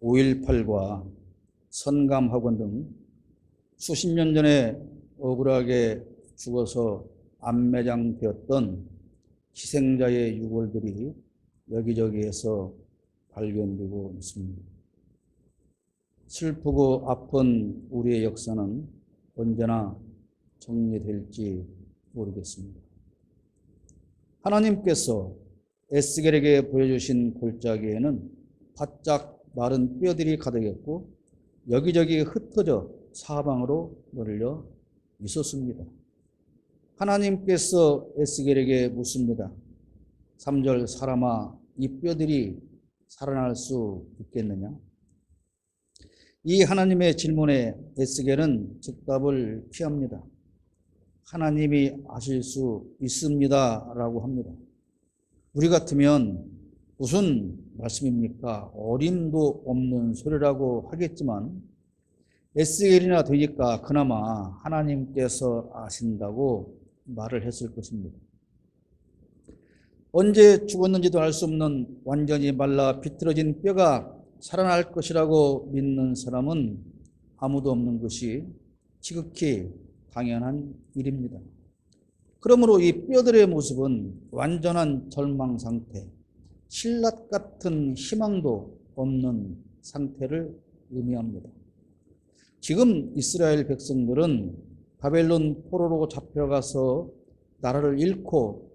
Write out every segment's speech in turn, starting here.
5.18과 선감학원 등 수십 년 전에 억울하게 죽어서 안매장되었던 희생자의 유골들이 여기저기에서 발견되고 있습니다. 슬프고 아픈 우리의 역사는 언제나 정리될지 모르겠습니다. 하나님께서 에스겔에게 보여주신 골짜기에는 바짝 마른 뼈들이 가득했고 여기저기 흩어져 사방으로 널려 있었습니다. 하나님께서 에스겔에게 묻습니다. 3절, 사람아, 이 뼈들이 살아날 수 있겠느냐? 이 하나님의 질문에 에스겔은 즉답을 피합니다. 하나님이 아실 수 있습니다 라고 합니다. 우리 같으면 무슨 말씀입니까? 어림도 없는 소리라고 하겠지만 에스겔이나 되니까 그나마 하나님께서 아신다고 말을 했을 것입니다. 언제 죽었는지도 알 수 없는 완전히 말라 비틀어진 뼈가 살아날 것이라고 믿는 사람은 아무도 없는 것이 지극히 당연한 일입니다. 그러므로 이 뼈들의 모습은 완전한 절망 상태, 신라 같은 희망도 없는 상태를 의미합니다. 지금 이스라엘 백성들은 바벨론 포로로 잡혀가서 나라를 잃고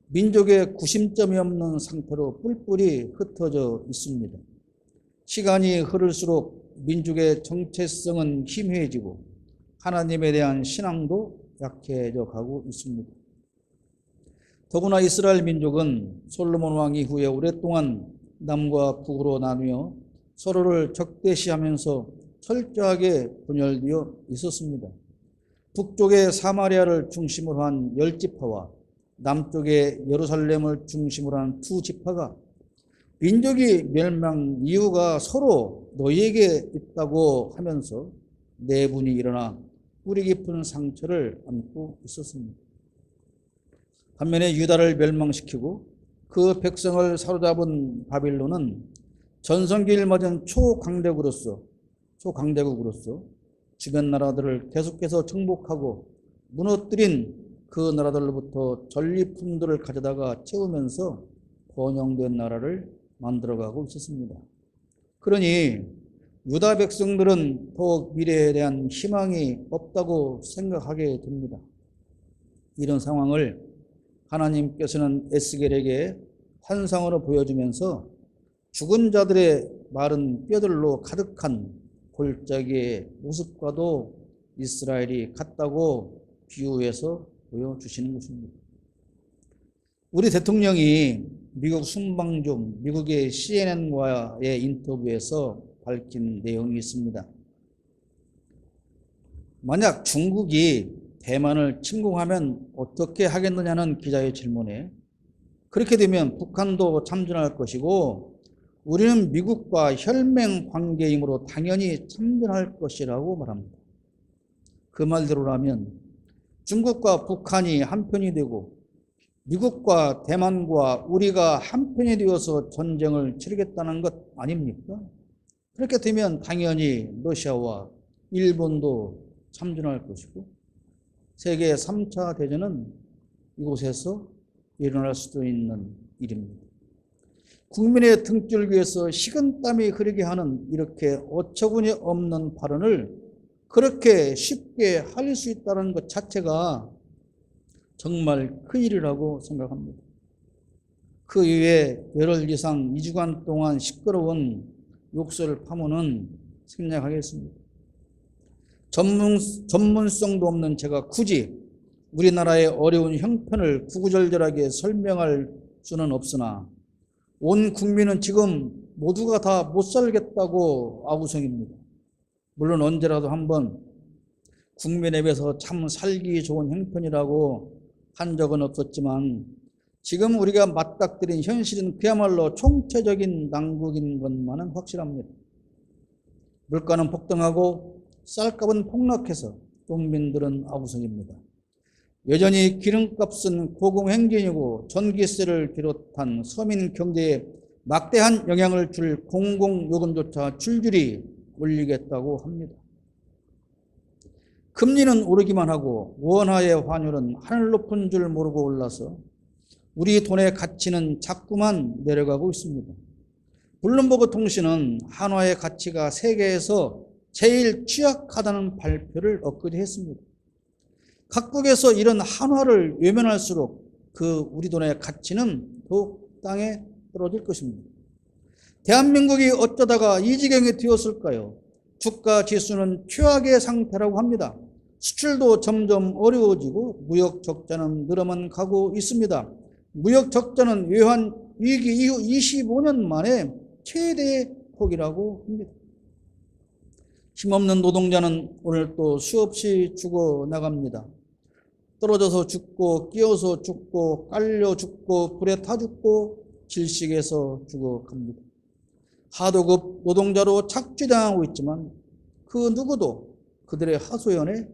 민족의 구심점이 없는 상태로 뿔뿔이 흩어져 있습니다. 시간이 흐를수록 민족의 정체성은 희미해지고 하나님에 대한 신앙도 약해져 가고 있습니다. 더구나 이스라엘 민족은 솔로몬 왕 이후에 오랫동안 남과 북으로 나누어 서로를 적대시하면서 철저하게 분열되어 있었습니다. 북쪽의 사마리아를 중심으로 한 10지파와 남쪽의 예루살렘을 중심으로 한 2지파가 민족이 멸망 이유가 서로 너희에게 있다고 하면서 내분이 일어나 뿌리 깊은 상처를 안고 있었습니다. 반면에 유다를 멸망시키고 그 백성을 사로잡은 바빌론은 전성기를 맞은 초강대국으로서 주변 나라들을 계속해서 정복하고 무너뜨린 그 나라들로부터 전리품들을 가져다가 채우면서 번영된 나라를 만들어가고 있었습니다. 그러니 유다 백성들은 더욱 미래에 대한 희망이 없다고 생각하게 됩니다. 이런 상황을 하나님께서는 에스겔에게 환상으로 보여주면서 죽은 자들의 마른 뼈들로 가득한 골짜기의 모습과도 이스라엘이 같다고 비유해서 보여주시는 것입니다. 우리 대통령이 미국 순방중 미국의 CNN과의 인터뷰에서 밝힌 내용이 있습니다. 만약 중국이 대만을 침공하면 어떻게 하겠느냐는 기자의 질문에 그렇게 되면 북한도 참전할 것이고 우리는 미국과 혈맹 관계이므로 당연히 참전할 것이라고 말합니다. 그 말대로라면 중국과 북한이 한편이 되고 미국과 대만과 우리가 한편이 되어서 전쟁을 치르겠다는 것 아닙니까? 그렇게 되면 당연히 러시아와 일본도 참전할 것이고 세계 3차 대전은 이곳에서 일어날 수도 있는 일입니다. 국민의 등줄기에서 식은땀이 흐르게 하는 이렇게 어처구니 없는 발언을 그렇게 쉽게 할 수 있다는 것 자체가 정말 큰일이라고 생각합니다. 그 이외에 열흘 이상 2주간 동안 시끄러운 욕설 파문은 생략하겠습니다. 전문성도 없는 제가 굳이 우리나라의 어려운 형편을 구구절절하게 설명할 수는 없으나 온 국민은 지금 모두가 다 못 살겠다고 아우성입니다. 물론 언제라도 한번 국민에 비해서 참 살기 좋은 형편이라고 한 적은 없었지만 지금 우리가 맞닥뜨린 현실은 그야말로 총체적인 난국인 것만은 확실합니다. 물가는 폭등하고 쌀값은 폭락해서 국민들은 아우성입니다. 여전히 기름값은 고공행진이고 전기세를 비롯한 서민 경제에 막대한 영향을 줄 공공요금조차 줄줄이 올리겠다고 합니다. 금리는 오르기만 하고 원화의 환율은 하늘 높은 줄 모르고 올라서 우리 돈의 가치는 자꾸만 내려가고 있습니다. 블룸버그 통신은 한화의 가치가 세계에서 제일 취약하다는 발표를 엊그제 했습니다. 각국에서 이런 한화를 외면할수록 그 우리 돈의 가치는 더욱 땅에 떨어질 것입니다. 대한민국이 어쩌다가 이 지경에 되었을까요? 주가 지수는 최악의 상태라고 합니다. 수출도 점점 어려워지고 무역 적자는 늘어만 가고 있습니다. 무역 적자는 외환 위기 이후 25년 만에 최대의 폭이라고 합니다. 힘없는 노동자는 오늘 또 수없이 죽어나갑니다. 떨어져서 죽고 끼어서 죽고 깔려 죽고 불에 타 죽고 질식해서 죽어갑니다. 하도급 노동자로 착취당하고 있지만 그 누구도 그들의 하소연에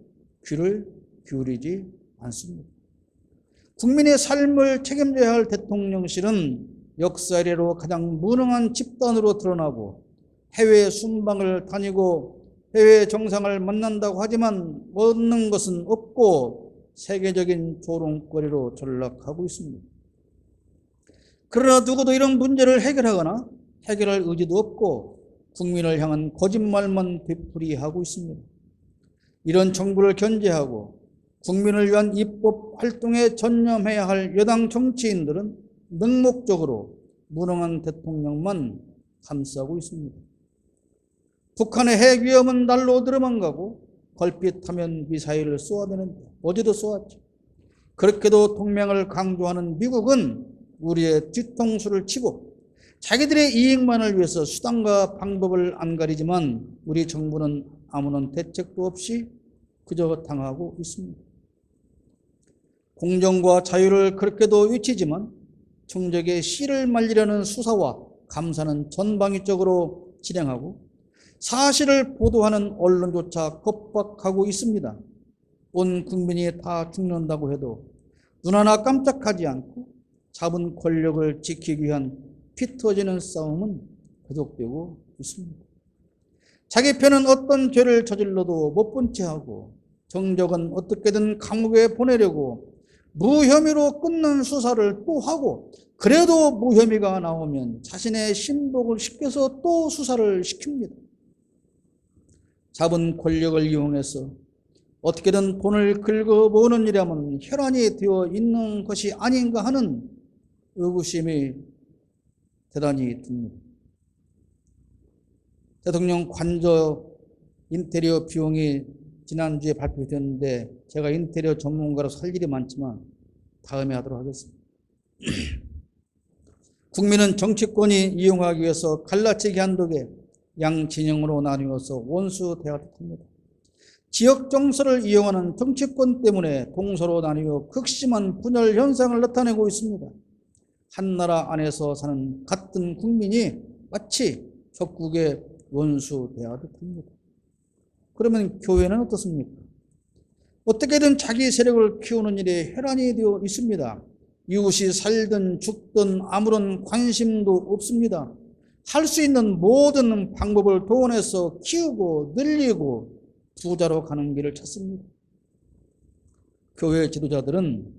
귀를 기울이지 않습니다. 국민의 삶을 책임져야 할 대통령실은 역사 이래로 가장 무능한 집단으로 드러나고 해외 순방을 다니고 해외 정상을 만난다고 하지만 얻는 것은 없고 세계적인 조롱거리로 전락하고 있습니다. 그러나 누구도 이런 문제를 해결하거나 해결할 의지도 없고 국민을 향한 거짓말만 되풀이하고 있습니다. 이런 정부를 견제하고 국민을 위한 입법 활동에 전념해야 할 여당 정치인들은 맹목적으로 무능한 대통령만 감싸고 있습니다. 북한의 핵 위험은 날로 늘어만 가고 걸핏하면 미사일을 쏘아대는데 어제도 쏘았죠. 그렇게도 동맹을 강조하는 미국은 우리의 뒤통수를 치고 자기들의 이익만을 위해서 수단과 방법을 안 가리지만 우리 정부는 아무런 대책도 없이 그저 당하고 있습니다. 공정과 자유를 그렇게도 외치지만 정적의 씨를 말리려는 수사와 감사는 전방위적으로 진행하고 사실을 보도하는 언론조차 겁박하고 있습니다. 온 국민이 다 죽는다고 해도 눈 하나 깜짝하지 않고 잡은 권력을 지키기 위한 피 터지는 싸움은 계속되고 있습니다. 자기 편은 어떤 죄를 저질러도 못 본 채 하고 정적은 어떻게든 감옥에 보내려고 무혐의로 끊는 수사를 또 하고 그래도 무혐의가 나오면 자신의 신복을 시켜서 또 수사를 시킵니다. 잡은 권력을 이용해서 어떻게든 돈을 긁어모으는 일이라면 혈안이 되어 있는 것이 아닌가 하는 의구심이 대단히 듭니다. 대통령 관저 인테리어 비용이 지난주에 발표됐는데 제가 인테리어 전문가로서 할 일이 많지만 다음에 하도록 하겠습니다. 국민은 정치권이 이용하기 위해서 갈라치기 한독에 양진영으로 나뉘어서 원수 대화합니다. 지역 정서를 이용하는 정치권 때문에 동서로 나뉘어 극심한 분열 현상을 나타내고 있습니다. 한 나라 안에서 사는 같은 국민이 마치 적국의 원수 대하듯 합니다. 그러면 교회는 어떻습니까? 어떻게든 자기 세력을 키우는 일에 혈안이 되어 있습니다. 이웃이 살든 죽든 아무런 관심도 없습니다. 할 수 있는 모든 방법을 동원해서 키우고 늘리고 부자로 가는 길을 찾습니다. 교회 지도자들은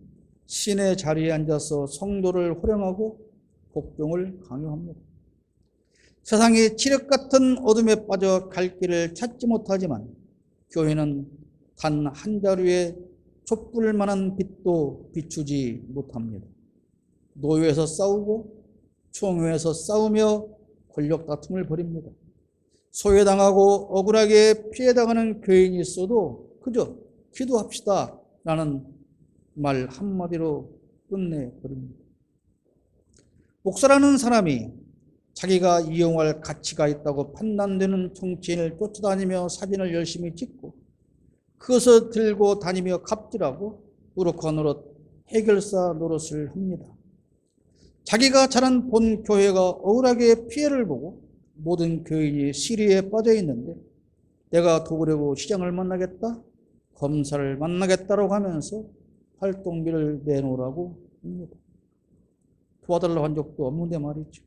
신의 자리에 앉아서 성도를 호령하고 복종을 강요합니다. 세상이 칠흑 같은 어둠에 빠져 갈 길을 찾지 못하지만 교회는 단 한 자루의 촛불만한 빛도 비추지 못합니다. 노예에서 싸우고 총회에서 싸우며 권력 다툼을 벌입니다. 소외당하고 억울하게 피해당하는 교인이 있어도 그저 기도합시다 라는 말 한마디로 끝내버립니다. 목사라는 사람이 자기가 이용할 가치가 있다고 판단되는 정치인을 쫓아다니며 사진을 열심히 찍고 그것을 들고 다니며 갑질하고 우르카 노릇, 해결사 노릇을 합니다. 자기가 자란 본 교회가 억울하게 피해를 보고 모든 교인이 시리에 빠져 있는데 내가 도우려고 시장을 만나겠다, 검사를 만나겠다라고 하면서 활동비를 내놓으라고 합니다. 도와달라고 한 적도 없는데 말이죠.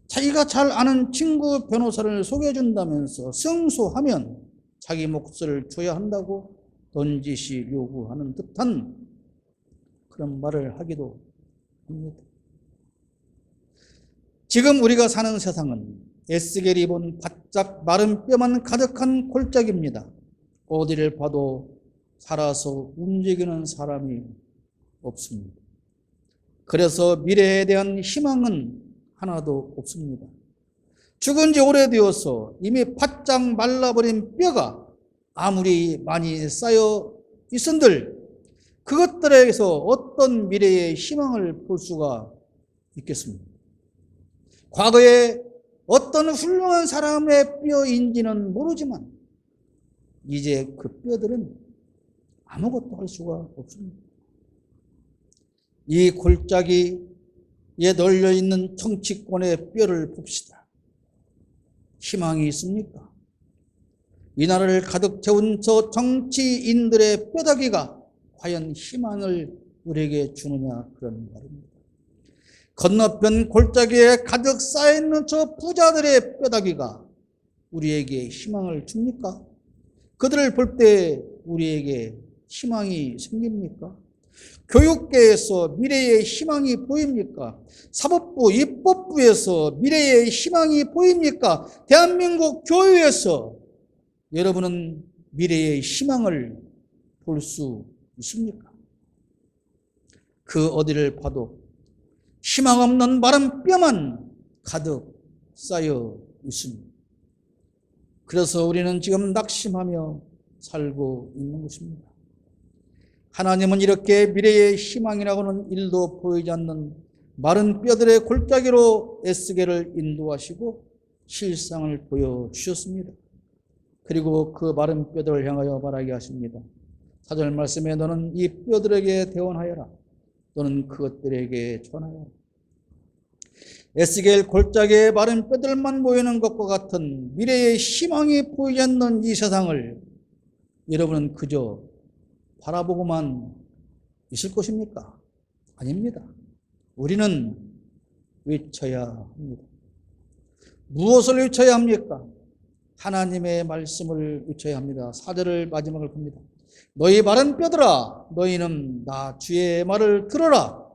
자기가 잘 아는 친구 변호사를 소개해 준다면서 승소하면 자기 몫을 줘야 한다고 던지시 요구하는 듯한 그런 말을 하기도 합니다. 지금 우리가 사는 세상은 에스겔이 입은 바짝 마른 뼈만 가득한 골짜기입니다. 어디를 봐도 살아서 움직이는 사람이 없습니다. 그래서 미래에 대한 희망은 하나도 없습니다. 죽은 지 오래되어서 이미 바짝 말라버린 뼈가 아무리 많이 쌓여 있은들 그것들에서 어떤 미래의 희망을 볼 수가 있겠습니까? 과거에 어떤 훌륭한 사람의 뼈인지는 모르지만 이제 그 뼈들은 아무것도 할 수가 없습니다. 이 골짜기에 널려있는 정치권의 뼈를 봅시다. 희망이 있습니까? 이 나라를 가득 채운 저 정치인들의 뼈다귀가 과연 희망을 우리에게 주느냐 그런 말입니다. 건너편 골짜기에 가득 쌓여있는 저 부자들의 뼈다귀가 우리에게 희망을 줍니까? 그들을 볼 때 우리에게 희망이 생깁니까? 교육계에서 미래의 희망이 보입니까? 사법부, 입법부에서 미래의 희망이 보입니까? 대한민국 교회에서 여러분은 미래의 희망을 볼 수 있습니까? 그 어디를 봐도 희망 없는 마른 뼈만 가득 쌓여 있습니다. 그래서 우리는 지금 낙심하며 살고 있는 것입니다. 하나님은 이렇게 미래의 희망이라고는 일도 보이지 않는 마른 뼈들의 골짜기로 에스겔을 인도하시고 실상을 보여주셨습니다. 그리고 그 마른 뼈들을 향하여 말하게 하십니다. 4절 말씀에 너는 이 뼈들에게 대언하여라. 너는 그것들에게 전하여라. 에스겔 골짜기에 마른 뼈들만 보이는 것과 같은 미래의 희망이 보이지 않는 이 세상을 여러분은 그저 바라보고만 있을 것입니까? 아닙니다. 우리는 외쳐야 합니다. 무엇을 외쳐야 합니까? 하나님의 말씀을 외쳐야 합니다. 4절을 마지막을 봅니다. 너희 마른 뼈들아 너희는 나 주의 말을 들어라.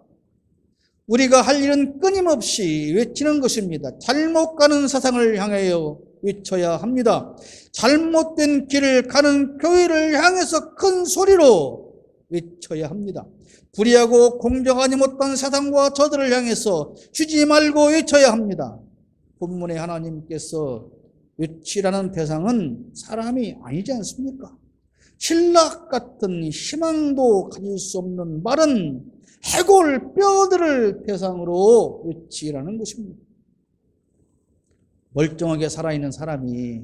우리가 할 일은 끊임없이 외치는 것입니다. 잘못 가는 세상을 향하여 외쳐야 합니다. 잘못된 길을 가는 교회를 향해서 큰 소리로 외쳐야 합니다. 불의하고 공정하지 못한 세상과 저들을 향해서 쉬지 말고 외쳐야 합니다. 본문에 하나님께서 외치라는 대상은 사람이 아니지 않습니까? 신락 같은 희망도 가질 수 없는 마른 해골 뼈들을 대상으로 외치라는 것입니다. 멀쩡하게 살아있는 사람이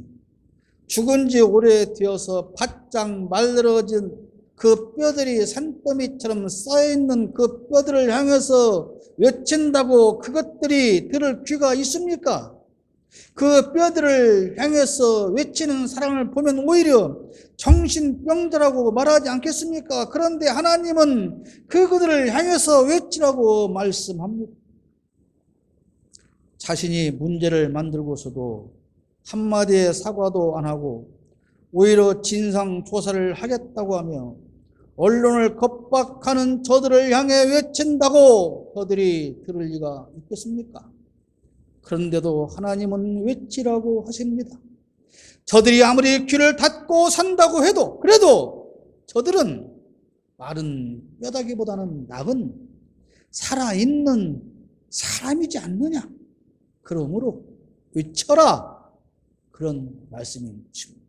죽은 지 오래되어서 바짝 말라진 그 뼈들이 산더미처럼 쌓여있는 그 뼈들을 향해서 외친다고 그것들이 들을 귀가 있습니까? 그 뼈들을 향해서 외치는 사람을 보면 오히려 정신병자라고 말하지 않겠습니까? 그런데 하나님은 그들을 향해서 외치라고 말씀합니다. 자신이 문제를 만들고서도 한마디의 사과도 안 하고 오히려 진상조사를 하겠다고 하며 언론을 겁박하는 저들을 향해 외친다고 저들이 들을 리가 있겠습니까? 그런데도 하나님은 외치라고 하십니다. 저들이 아무리 귀를 닫고 산다고 해도 그래도 저들은 마른 뼈다귀보다는 나은 살아있는 사람이지 않느냐. 그러므로 외쳐라. 그런 말씀인 것입니다.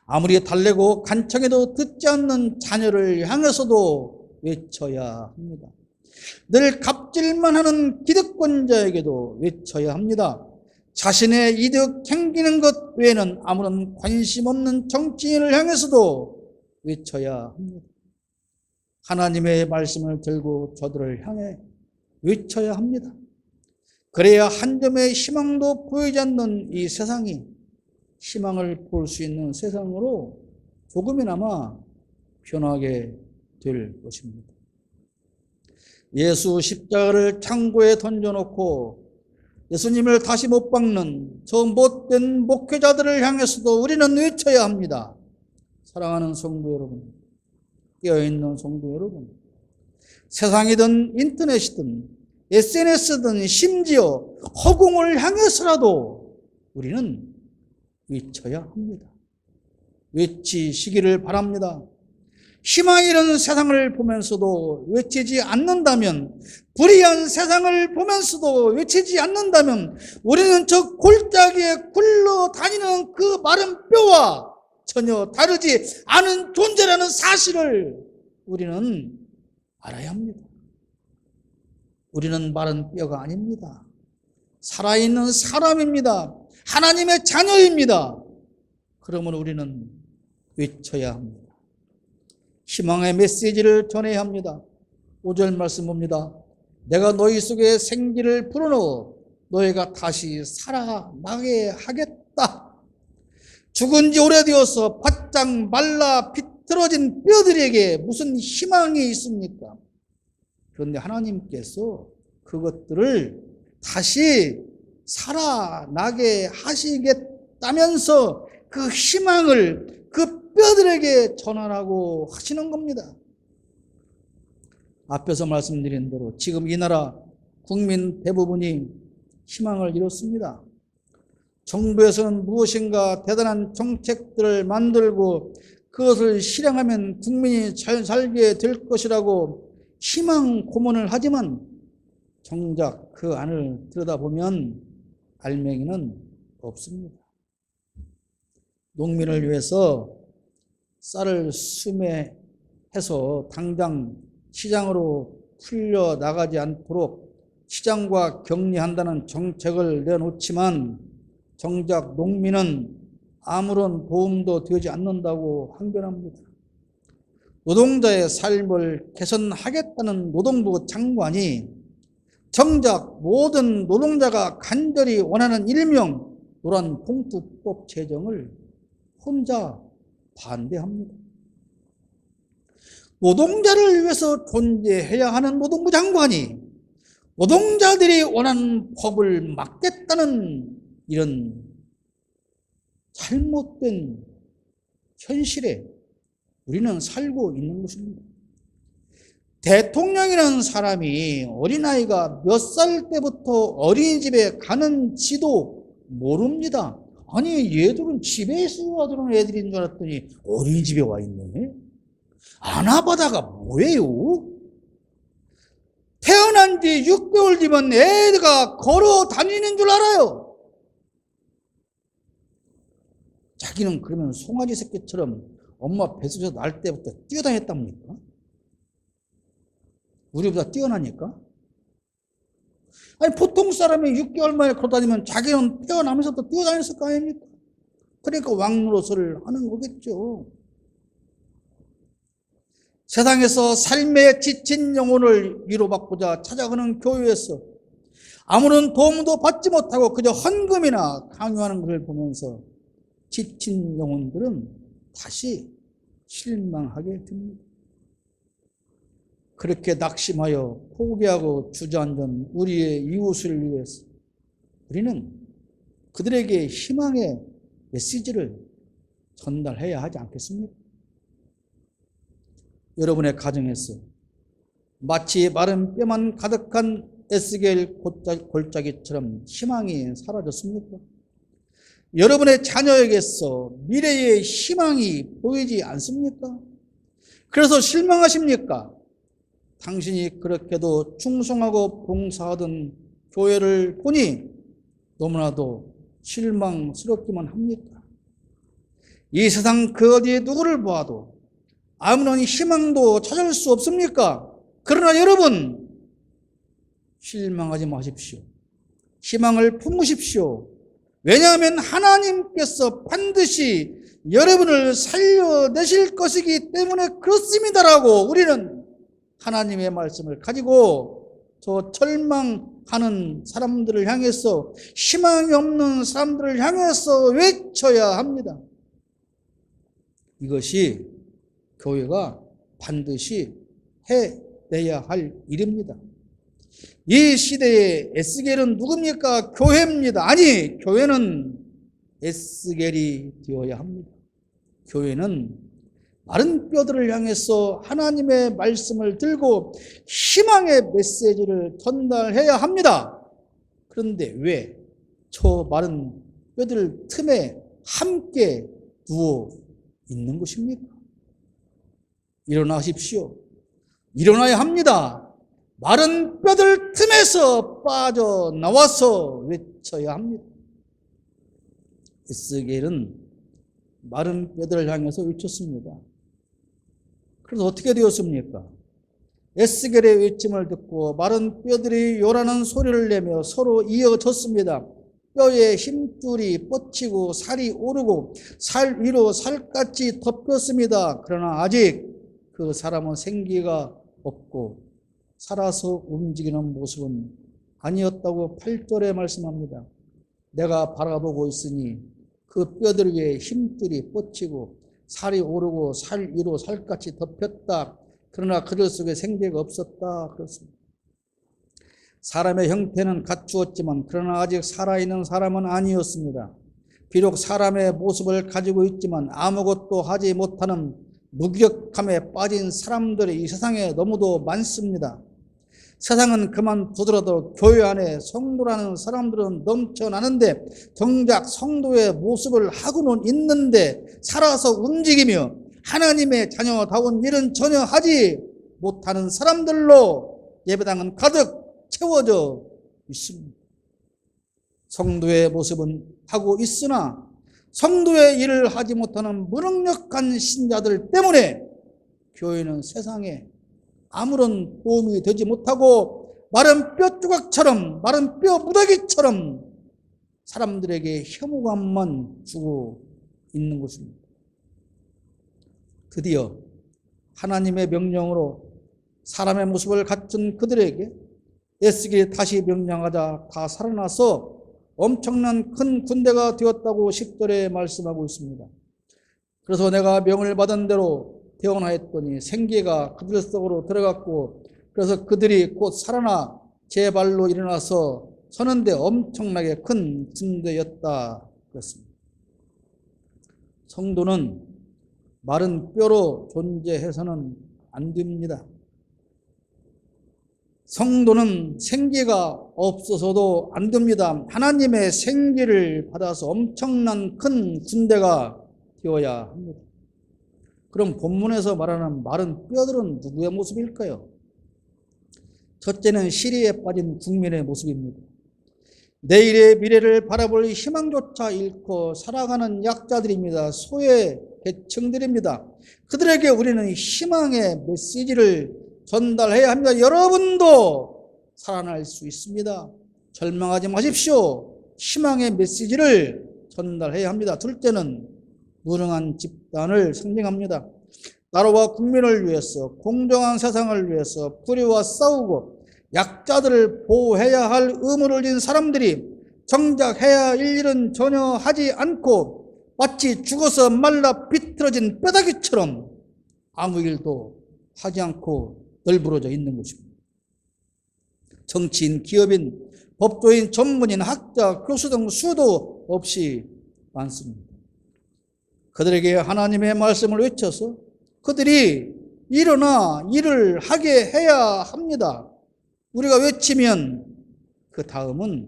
아무리 달래고 간청해도 듣지 않는 자녀를 향해서도 외쳐야 합니다. 늘 갑질만 하는 기득권자에게도 외쳐야 합니다. 자신의 이득 챙기는 것 외에는 아무런 관심 없는 정치인을 향해서도 외쳐야 합니다. 하나님의 말씀을 들고 저들을 향해 외쳐야 합니다. 그래야 한 점의 희망도 보이지 않는 이 세상이 희망을 볼 수 있는 세상으로 조금이나마 변하게 될 것입니다. 예수 십자가를 창고에 던져놓고 예수님을 다시 못 박는 저 못된 목회자들을 향해서도 우리는 외쳐야 합니다. 사랑하는 성도 여러분, 깨어있는 성도 여러분, 세상이든 인터넷이든 SNS든 심지어 허공을 향해서라도 우리는 외쳐야 합니다. 외치시기를 바랍니다. 희망 잃은 세상을 보면서도 외치지 않는다면, 불의한 세상을 보면서도 외치지 않는다면 우리는 저 골짜기에 굴러다니는 그 마른 뼈와 전혀 다르지 않은 존재라는 사실을 우리는 알아야 합니다. 우리는 마른 뼈가 아닙니다. 살아있는 사람입니다. 하나님의 자녀입니다. 그러면 우리는 외쳐야 합니다. 희망의 메시지를 전해야 합니다. 5절 말씀 봅니다. 내가 너희 속에 생기를 불어넣어 너희가 다시 살아나게 하겠다. 죽은 지 오래되어서 바짝 말라 비틀어진 뼈들에게 무슨 희망이 있습니까? 그런데 하나님께서 그것들을 다시 살아나게 하시겠다면서 그 희망을 그 뼈들에게 전하라고 하시는 겁니다. 앞에서 말씀드린 대로 지금 이 나라 국민 대부분이 희망을 잃었습니다. 정부에서는 무엇인가 대단한 정책들을 만들고 그것을 실행하면 국민이 잘 살게 될 것이라고 희망 고문을 하지만 정작 그 안을 들여다보면 알맹이는 없습니다. 농민을 위해서 쌀을 수매해서 당장 시장으로 풀려 나가지 않도록 시장과 격리한다는 정책을 내놓지만 정작 농민은 아무런 도움도 되지 않는다고 항변합니다. 노동자의 삶을 개선하겠다는 노동부 장관이 정작 모든 노동자가 간절히 원하는 일명 노란봉투법 제정을 혼자 반대합니다. 노동자를 위해서 존재해야 하는 노동부 장관이 노동자들이 원하는 법을 막겠다는 이런 잘못된 현실에 우리는 살고 있는 것입니다. 대통령이라는 사람이 어린아이가 몇 살 때부터 어린이집에 가는지도 모릅니다. 아니 얘들은 집에서 와들어오는 애들인 줄 알았더니 어린이집에 와 있네. 안아바다가 뭐예요? 태어난 지 6개월 뒤면 애가 걸어 다니는 줄 알아요. 자기는 그러면 송아지 새끼처럼 엄마 뱃속에서 날 때부터 뛰어다녔답니까? 우리보다 뛰어나니까? 아니 보통 사람이 6개월 만에 걸어다니면 자기는 태어나면서부터 뛰어다녔을 거 아닙니까? 그러니까 왕노릇을 하는 거겠죠. 세상에서 삶에 지친 영혼을 위로받고자 찾아가는 교회에서 아무런 도움도 받지 못하고 그저 헌금이나 강요하는 것을 보면서 지친 영혼들은 다시 실망하게 됩니다. 그렇게 낙심하여 포기하고 주저앉은 우리의 이웃을 위해서 우리는 그들에게 희망의 메시지를 전달해야 하지 않겠습니까? 여러분의 가정에서 마치 마른 뼈만 가득한 에스겔 골짜기처럼 희망이 사라졌습니까? 여러분의 자녀에게서 미래의 희망이 보이지 않습니까? 그래서 실망하십니까? 당신이 그렇게도 충성하고 봉사하던 교회를 보니 너무나도 실망스럽기만 합니까? 이 세상 그 어디 누구를 보아도 아무런 희망도 찾을 수 없습니까? 그러나 여러분 실망하지 마십시오. 희망을 품으십시오. 왜냐하면 하나님께서 반드시 여러분을 살려내실 것이기 때문에 그렇습니다라고 우리는 하나님의 말씀을 가지고 저 절망하는 사람들을 향해서 희망이 없는 사람들을 향해서 외쳐야 합니다. 이것이 교회가 반드시 해내야 할 일입니다. 이 시대의 에스겔은 누굽니까? 교회입니다. 아니, 교회는 에스겔이 되어야 합니다. 교회는 마른 뼈들을 향해서 하나님의 말씀을 들고 희망의 메시지를 전달해야 합니다. 그런데 왜 저 마른 뼈들 틈에 함께 누워 있는 것입니까? 일어나십시오. 일어나야 합니다. 마른 뼈들 틈에서 빠져나와서 외쳐야 합니다. 에스겔은 마른 뼈들을 향해서 외쳤습니다. 그래서 어떻게 되었습니까? 에스겔의 외침을 듣고 마른 뼈들이 요란한 소리를 내며 서로 이어졌습니다. 뼈에 힘줄이 뻗치고 살이 오르고 살 위로 살같이 덮였습니다. 그러나 아직 그 사람은 생기가 없고 살아서 움직이는 모습은 아니었다고 8절에 말씀합니다. 내가 바라보고 있으니 그 뼈들 위에 힘줄이 뻗치고 살이 오르고 살 위로 살같이 덮였다. 그러나 그들 속에 생기가 없었다. 그렇습니다. 사람의 형태는 갖추었지만 그러나 아직 살아있는 사람은 아니었습니다. 비록 사람의 모습을 가지고 있지만 아무것도 하지 못하는 무기력함에 빠진 사람들이 이 세상에 너무도 많습니다. 세상은 그만두더라도 교회 안에 성도라는 사람들은 넘쳐나는데 정작 성도의 모습을 하고는 있는데 살아서 움직이며 하나님의 자녀다운 일은 전혀 하지 못하는 사람들로 예배당은 가득 채워져 있습니다. 성도의 모습은 하고 있으나 성도의 일을 하지 못하는 무능력한 신자들 때문에 교회는 세상에 아무런 도움이 되지 못하고 마른 뼈 조각처럼 마른 뼈 무더기처럼 사람들에게 혐오감만 주고 있는 것입니다. 드디어 하나님의 명령으로 사람의 모습을 갖춘 그들에게 에스겔이 다시 명령하자 다 살아나서 엄청난 큰 군대가 되었다고 10절에 말씀하고 있습니다. 그래서 내가 명을 받은 대로 대언하였더니 생기가 그들 속으로 들어갔고 그래서 그들이 곧 살아나 제 발로 일어나서 서는데 엄청나게 큰 군대였다 그랬습니다. 성도는 마른 뼈로 존재해서는 안 됩니다. 성도는 생기가 없어서도 안 됩니다. 하나님의 생기를 받아서 엄청난 큰 군대가 되어야 합니다. 그럼 본문에서 말하는 마른 뼈들은 누구의 모습일까요? 첫째는 시리에 빠진 국민의 모습입니다. 내일의 미래를 바라볼 희망조차 잃고 살아가는 약자들입니다. 소외 계층들입니다. 그들에게 우리는 희망의 메시지를 전달해야 합니다. 여러분도 살아날 수 있습니다. 절망하지 마십시오. 희망의 메시지를 전달해야 합니다. 둘째는 무능한 집단을 상징합니다. 나라와 국민을 위해서 공정한 세상을 위해서 불의와 싸우고 약자들을 보호해야 할 의무를 진 사람들이 정작 해야 할 일은 전혀 하지 않고 마치 죽어서 말라 비틀어진 뼈다귀처럼 아무 일도 하지 않고 널브러져 있는 것입니다. 정치인, 기업인, 법조인, 전문인, 학자, 교수 등 수도 없이 많습니다. 그들에게 하나님의 말씀을 외쳐서 그들이 일어나 일을 하게 해야 합니다. 우리가 외치면 그 다음은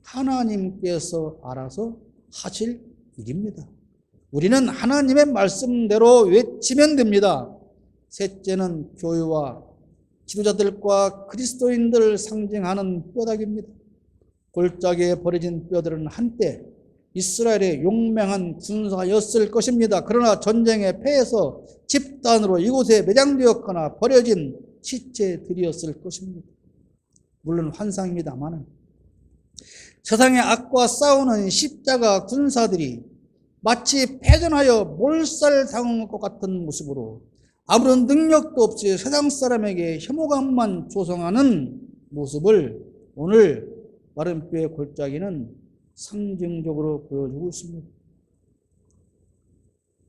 하나님께서 알아서 하실 일입니다. 우리는 하나님의 말씀대로 외치면 됩니다. 셋째는 교회와 지도자들과 그리스도인들을 상징하는 뼈다귀입니다. 골짜기에 버려진 뼈들은 한때 이스라엘의 용맹한 군사였을 것입니다. 그러나 전쟁에 패해서 집단으로 이곳에 매장되었거나 버려진 시체들이었을 것입니다. 물론 환상입니다만 세상의 악과 싸우는 십자가 군사들이 마치 패전하여 몰살당한 것 같은 모습으로 아무런 능력도 없이 세상 사람에게 혐오감만 조성하는 모습을 오늘 마른 뼈의 골짜기는 상징적으로 보여주고 있습니다.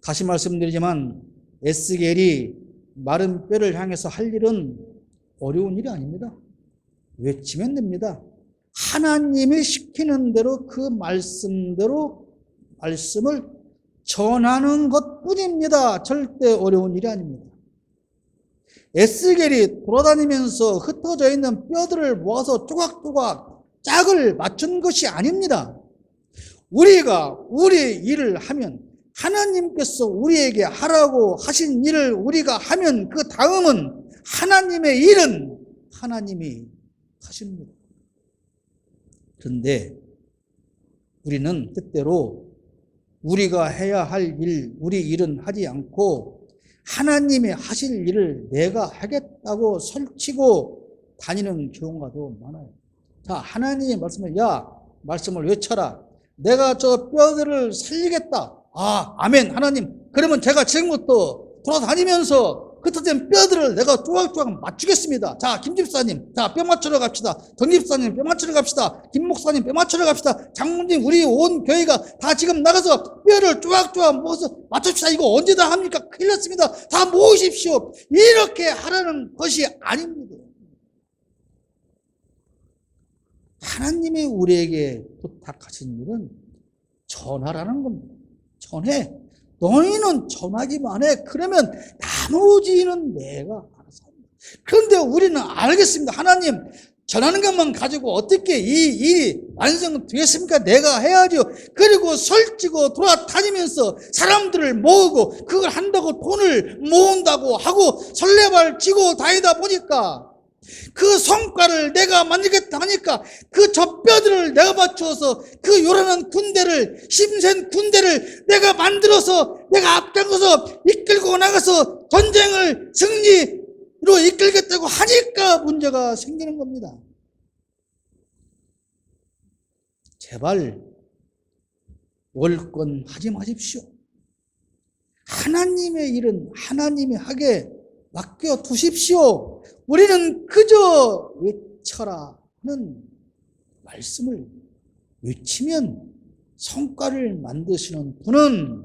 다시 말씀드리지만 에스겔이 마른 뼈를 향해서 할 일은 어려운 일이 아닙니다. 외치면 됩니다. 하나님이 시키는 대로 그 말씀대로 말씀을 전하는 것뿐입니다. 절대 어려운 일이 아닙니다. 에스겔이 돌아다니면서 흩어져 있는 뼈들을 모아서 조각조각 짝을 맞춘 것이 아닙니다. 우리가 우리 일을 하면, 하나님께서 우리에게 하라고 하신 일을 우리가 하면 그 다음은 하나님의 일은 하나님이 하십니다. 그런데 우리는 때때로 우리가 해야 할 일, 우리 일은 하지 않고 하나님이 하실 일을 내가 하겠다고 설치고 다니는 경우가도 많아요. 자, 하나님의 말씀을, 말씀을 외쳐라. 내가 저 뼈들을 살리겠다. 아멘. 하나님, 그러면 제가 지금부터 돌아다니면서 흩어진 뼈들을 내가 조각조각 맞추겠습니다. 자, 김 집사님, 자, 뼈 맞추러 갑시다. 정 집사님, 뼈 맞추러 갑시다. 김 목사님, 뼈 맞추러 갑시다. 장모님, 우리 온 교회가 다 지금 나가서 뼈를 조각조각 모아서 맞춥시다. 이거 언제 다 합니까? 큰일 났습니다. 다 모으십시오. 이렇게 하라는 것이 아닙니다. 하나님이 우리에게 부탁하신 일은 전하라는 겁니다. 전해. 너희는 전하기만 해. 그러면 나머지는 내가 알아서 합니다. 그런데 우리는 알겠습니다. 하나님, 전하는 것만 가지고 어떻게 이 일이 완성되겠습니까? 내가 해야죠. 그리고 설치고 돌아다니면서 사람들을 모으고 그걸 한다고 돈을 모은다고 하고 설레발 치고 다니다 보니까 그 성과를 내가 만들겠다 하니까 그 젖뼈들을 내가 맞추어서 그 요란한 군대를, 힘센 군대를 내가 만들어서 내가 앞장서서 이끌고 나가서 전쟁을 승리로 이끌겠다고 하니까 문제가 생기는 겁니다. 제발 월권 하지 마십시오. 하나님의 일은 하나님이 하게 맡겨두십시오. 우리는 그저 외쳐라 하는 말씀을 외치면 성과를 만드시는 분은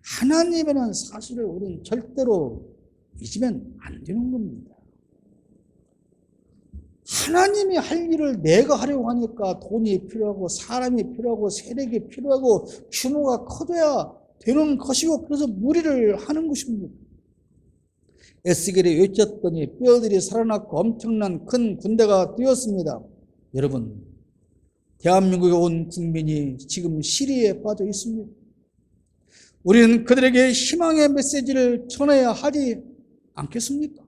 하나님이라는 사실을 우리는 절대로 잊으면 안 되는 겁니다. 하나님이 할 일을 내가 하려고 하니까 돈이 필요하고 사람이 필요하고 세력이 필요하고 규모가 커져야 되는 것이고 그래서 무리를 하는 것입니다. 에스겔이 외쳤더니 뼈들이 살아났고 엄청난 큰 군대가 되었습니다. 여러분, 대한민국에 온 국민이 지금 시리에 빠져 있습니다. 우리는 그들에게 희망의 메시지를 전해야 하지 않겠습니까?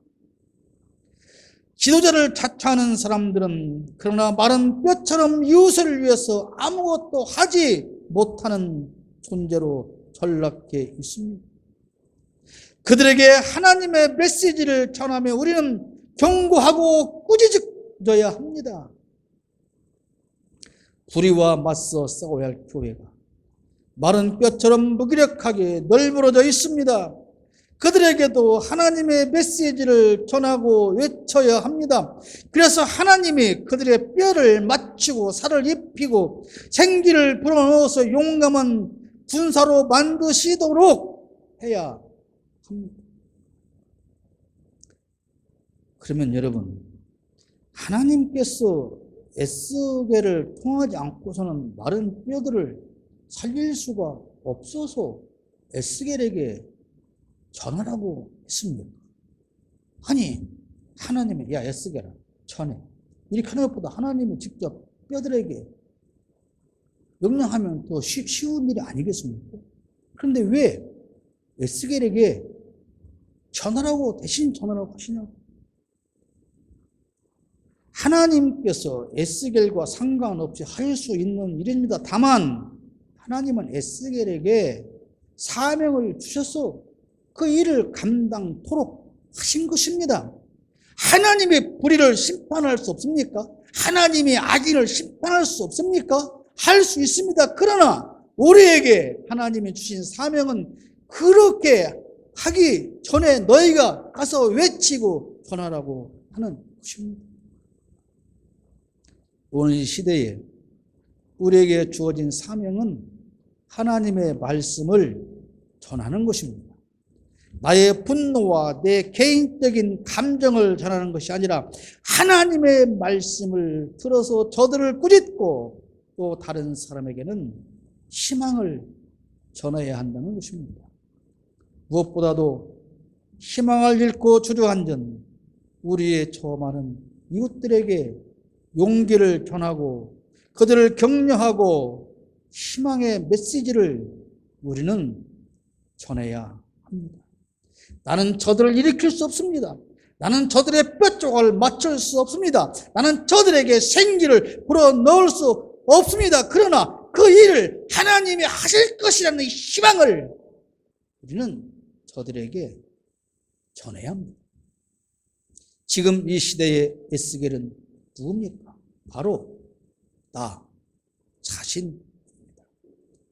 지도자를 자처하는 사람들은 그러나 마른 뼈처럼 이웃을 위해서 아무것도 하지 못하는 존재로 전락해 있습니다. 그들에게 하나님의 메시지를 전하며 우리는 경고하고 꾸짖어야 합니다. 불의와 맞서 싸워야 할 교회가 마른 뼈처럼 무기력하게 널브러져 있습니다. 그들에게도 하나님의 메시지를 전하고 외쳐야 합니다. 그래서 하나님이 그들의 뼈를 맞추고 살을 입히고 생기를 불어넣어서 용감한 군사로 만드시도록 해야 합니다. 그러면 여러분, 하나님께서 에스겔을 통하지 않고서는 마른 뼈들을 살릴 수가 없어서 에스겔에게 전하라고 했습니다. 아니, 하나님이 야 에스겔아 전해 이렇게 하는 것보다 하나님이 직접 뼈들에게 명령하면 더 쉬운 일이 아니겠습니까? 그런데 왜 에스겔에게 전하라고 대신 전하라고 하시냐고. 하나님께서 에스겔과 상관없이 할 수 있는 일입니다. 다만 하나님은 에스겔에게 사명을 주셔서 그 일을 감당토록 하신 것입니다. 하나님이 불의를 심판할 수 없습니까? 하나님이 악인을 심판할 수 없습니까? 할 수 있습니다. 그러나 우리에게 하나님이 주신 사명은 그렇게 하기 전에 너희가 가서 외치고 전하라고 하는 것입니다. 오늘 시대에 우리에게 주어진 사명은 하나님의 말씀을 전하는 것입니다. 나의 분노와 내 개인적인 감정을 전하는 것이 아니라 하나님의 말씀을 들어서 저들을 꾸짖고 또 다른 사람에게는 희망을 전해야 한다는 것입니다. 무엇보다도 희망을 잃고 주저앉은 우리의 저 많은 이웃들에게 용기를 전하고 그들을 격려하고 희망의 메시지를 우리는 전해야 합니다. 나는 저들을 일으킬 수 없습니다. 나는 저들의 뼈조각을 맞출 수 없습니다. 나는 저들에게 생기를 불어넣을 수 없습니다. 그러나 그 일을 하나님이 하실 것이라는 희망을 우리는 저들에게 전해야 합니다. 지금 이 시대의 에스겔은 누굽니까? 바로 나 자신입니다.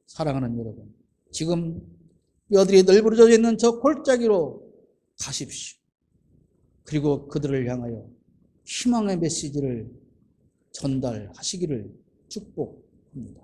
사랑하는 여러분, 지금 뼈들이 널브러져 있는 저 골짜기로 가십시오. 그리고 그들을 향하여 희망의 메시지를 전달하시기를 축복합니다.